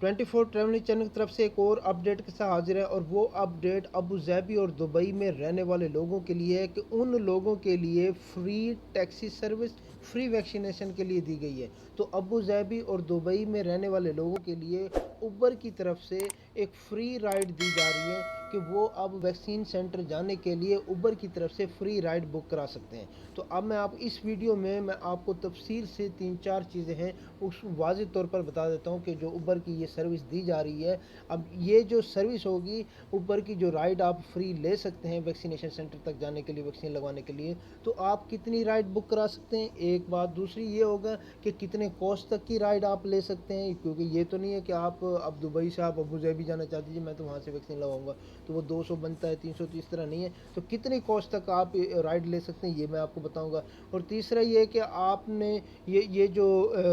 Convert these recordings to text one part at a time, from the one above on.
24 travelling channel की तरफ से एक और अपडेट के साथ हाजिर है, और वो अपडेट अबू धाबी और दुबई में रहने वाले लोगों के लिए है कि उन लोगों के लिए free taxi service, free vaccination के लिए दी गई है। तो अबू धाबी और दुबई में रहने वाले लोगों के लिए उबर की तरफ से एक फ्री राइड दी जा रही है कि वो अब वैक्सीन सेंटर जाने के लिए उबर की तरफ से फ्री राइड बुक करा सकते हैं। तो अब इस वीडियो में मैं आपको तफसील से 3-4 चीज़ें हैं उस वाज़ेह तौर पर बता देता हूँ कि जो उबर की ये सर्विस दी जा रही है। अब ये जो सर्विस होगी, उबर की जो राइड आप फ्री ले सकते हैं वैक्सीनेशन सेंटर तक जाने के लिए, वैक्सीन लगवाने के लिए, तो आप कितनी राइड बुक करा सकते हैं, एक बात। दूसरी ये होगा कि कितने कॉस्ट तक की राइड आप ले सकते हैं, क्योंकि ये तो नहीं है कि आप अब दुबई से आप अबू धाबी जाना चाहते हैं, मैं तो वहाँ से वैक्सीन लगाऊंगा तो वो 200 बनता है, 300, तो इस तरह नहीं है। तो कितनी कॉस्ट तक आप राइड ले सकते हैं ये मैं आपको बताऊंगा। और तीसरा ये कि आपने ये जो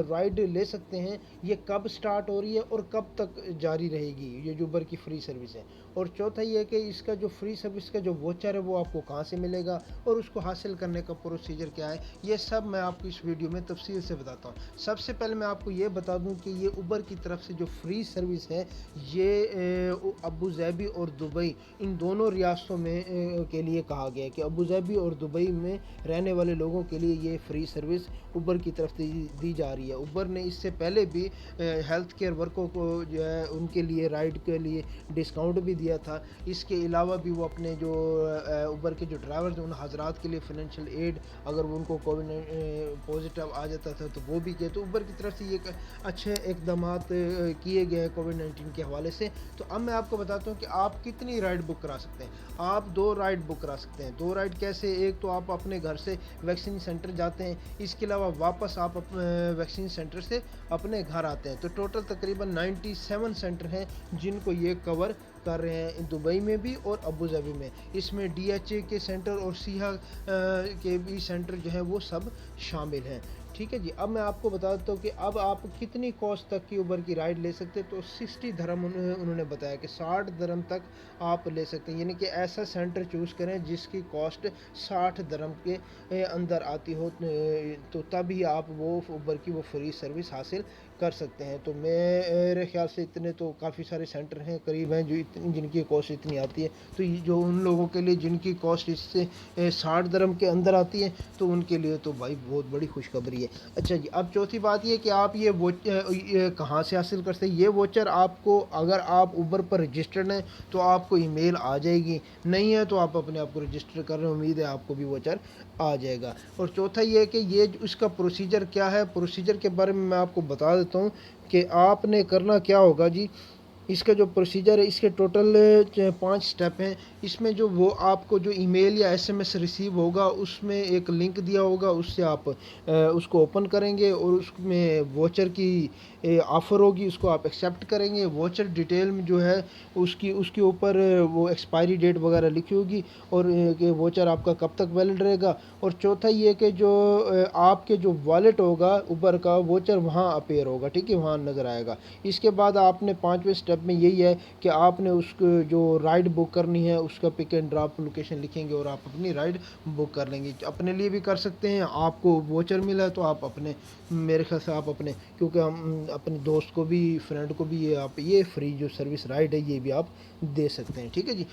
राइड ले सकते हैं ये कब स्टार्ट हो रही है और कब तक जारी रहेगी, ये जो उबर की फ्री सर्विस है। और चौथा ये कि इसका जो फ्री सर्विस का जो वोचर है वो आपको कहाँ से मिलेगा और उसको हासिल करने का प्रोसीजर क्या है, ये सब मैं आपको इस वीडियो में तफसील से बताता हूँ। सबसे पहले मैं आपको ये बता दूँ कि ये उबर की तरफ से जो फ्री सर्विस है ये अबू धाबी और दुबई इन दोनों रियासतों में के लिए कहा गया है कि अबू धाबी और दुबई में रहने वाले लोगों के लिए ये फ्री सर्विस उबर की तरफ से दी जा रही है। उबर ने इससे पहले भी हेल्थ केयर वर्करों को जो है उनके लिए राइड के लिए डिस्काउंट भी दिया था। इसके अलावा भी वो अपने जो उबर के जो ड्राइवर्स हैं उन हजरात के लिए फाइनेंशियल एड, अगर वो उनको कोविड पॉजिटिव आ जाता था तो वो भी किया। तो उबर की तरफ से ये अच्छे इकदाम किए गए हैं कोविड 19 के हवाले से। तो अब मैं आपको बताता हूँ कि आप कितनी राइड बुक करा सकते हैं। आप 2 राइड बुक करा सकते हैं। 2 राइड कैसे, एक तो आप अपने घर से वैक्सीन सेंटर जाते हैं, इसके अलावा वापस आप वैक्सीन सेंटर से अपने घर आते हैं। तो टोटल तकरीबन 97 सेंटर हैं जिनको ये कवर कर रहे हैं, दुबई में भी और अबू धाबी में। इसमें DHA के सेंटर और सिहा के भी सेंटर जो हैं वो सब शामिल हैं। ठीक है जी। अब मैं आपको बता देता हूँ कि अब आप कितनी कॉस्ट तक की उबर की राइड ले सकते हैं। तो 60 धर्म उन्होंने बताया कि 60 धर्म तक आप ले सकते हैं, यानी कि ऐसा सेंटर चूज़ करें जिसकी कॉस्ट 60 धर्म के अंदर आती हो, तो तभी आप वो उबर की वो फ्री सर्विस हासिल कर सकते हैं। तो मेरे ख्याल से इतने तो काफ़ी सारे सेंटर हैं, करीब हैं, जो जिनकी कॉस्ट इतनी आती है। तो जो उन लोगों के लिए जिनकी कॉस्ट इससे 60 धर्म के अंदर आती है तो उनके लिए तो भाई बहुत बड़ी खुशखबरी है। अच्छा जी। अब चौथी बात ये कि आप ये कहाँ से हासिल कर सकते हैं। ये वोचर आपको, अगर आप उबर पर रजिस्टर्ड हैं तो आपको ईमेल आ जाएगी, नहीं है तो आप अपने आप को रजिस्टर कर रहे हैं, उम्मीद है आपको भी वोचर आ जाएगा। और चौथा ये है कि ये इसका प्रोसीजर क्या है, प्रोसीजर के बारे में मैं आपको बता देता हूँ कि आपने करना क्या होगा जी। इसका जो प्रोसीजर है, इसके टोटल 5 स्टेप हैं। इसमें जो वो आपको जो ईमेल या SMS रिसीव होगा उसमें एक लिंक दिया होगा, उससे आप उसको ओपन करेंगे और उसमें वोचर की ऑफ़र होगी, उसको आप एक्सेप्ट करेंगे। वोचर डिटेल में जो है उसके ऊपर वो एक्सपायरी डेट वगैरह लिखी होगी और कि वोचर आपका कब तक वैलिड रहेगा। और चौथा ये कि जो आपके जो वॉलेट होगा उबर का, वोचर वहाँ अपेयर होगा, ठीक है, वहाँ नज़र आएगा। इसके बाद आपने 5वें स्टेप में यही है कि आपने उसको जो राइड बुक करनी है उसका पिक एंड ड्रॉप लोकेशन लिखेंगे और आप अपनी राइड बुक कर लेंगे। अपने लिए भी कर सकते हैं, आपको वोचर मिला है तो आप अपने, मेरे ख्याल से आप अपने, क्योंकि हम अपने दोस्त को भी, फ्रेंड को भी ये फ्री जो सर्विस राइड है ये भी आप दे सकते हैं। ठीक है जी।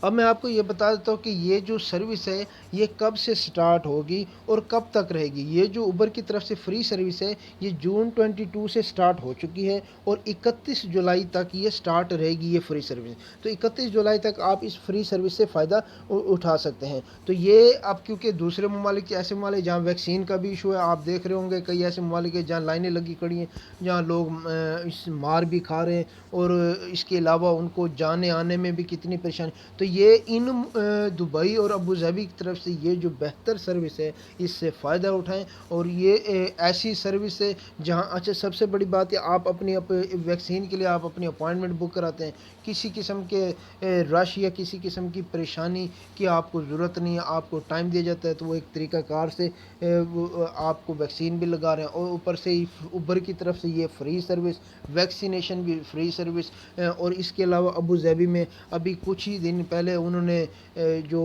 अब मैं आपको ये बता देता हूँ कि ये जो सर्विस है ये कब से स्टार्ट होगी और कब तक रहेगी। ये जो उबर की तरफ से फ्री सर्विस है ये जून 22 से स्टार्ट हो चुकी है और 31 जुलाई तक ये स्टार्ट रहेगी ये फ्री सर्विस। तो 31 जुलाई तक आप इस फ्री सर्विस से फ़ायदा उठा सकते हैं। तो ये अब क्योंकि दूसरे ममालिक, ऐसे ममालिक जहाँ वैक्सीन का भी इशू है, आप देख रहे होंगे कई ऐसे ममालिक है जहाँ लाइनें लगी खड़ी हैं, जहाँ लोग इस मार भी खा रहे हैं और इसके अलावा उनको जाने आने में भी कितनी परेशानी। तो ये इन दुबई और अबू धाबी की तरफ से ये जो बेहतर सर्विस है इससे फ़ायदा उठाएं। और ये ऐसी सर्विस है जहां, अच्छा सबसे बड़ी बात है, आप अपनी वैक्सीन के लिए आप अपनी अपॉइंटमेंट बुक कराते हैं, किसी किस्म के रश या किसी किस्म की परेशानी की आपको ज़रूरत नहीं है, आपको टाइम दिया जाता है। तो वो एक तरीक़ाकार से वो आपको वैक्सीन भी लगा रहे हैं और ऊपर से ही उबर की तरफ से ये फ्री सर्विस, वैक्सीनेशन भी फ्री सर्विस। और इसके अलावा अबू धाबी में अभी कुछ ही दिन पहले پہلے انہوں نے جو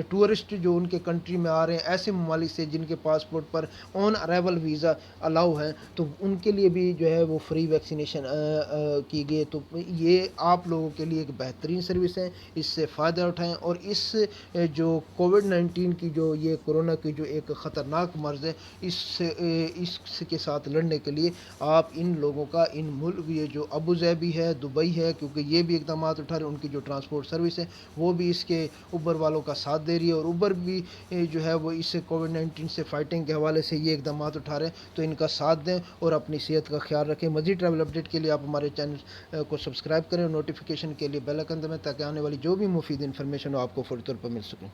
ٹورسٹ جو ان کے کنٹری میں آ رہے ہیں ایسے ممالک سے جن کے پاسپورٹ پر آن ارائیول ویزا الاؤ ہے، تو ان کے لیے بھی جو ہے وہ فری ویکسینیشن کی گئی ہے۔ تو یہ آپ لوگوں کے لیے ایک بہترین سروس ہے، اس سے فائدہ اٹھائیں، اور اس جو کووڈ-19 کی جو یہ کورونا کی جو ایک خطرناک مرض ہے، اس کے ساتھ لڑنے کے لیے آپ ان لوگوں کا ان ملک یہ جو ابو ظہبی ہے، دبئی ہے، کیونکہ یہ بھی اقدامات اٹھا رہے ہیں، ان کی جو ٹرانسپورٹ سروس ہے وہ بھی اس کے اوبر والوں کا ساتھ دے رہی ہے، اور اوبر بھی جو ہے وہ اس کووڈ-19 سے فائٹنگ کے حوالے سے یہ اقدامات اٹھا رہے ہیں، تو ان کا ساتھ دیں اور اپنی صحت کا خیال رکھیں۔ مزید ٹریول اپڈیٹ کے لیے آپ ہمارے چینل کو سبسکرائب کریں اور نوٹیفیکیشن کے لیے بیل آئکن دبائیں تاکہ آنے والی جو بھی مفید انفارمیشن ہو آپ کو فوری طور پر مل سکے۔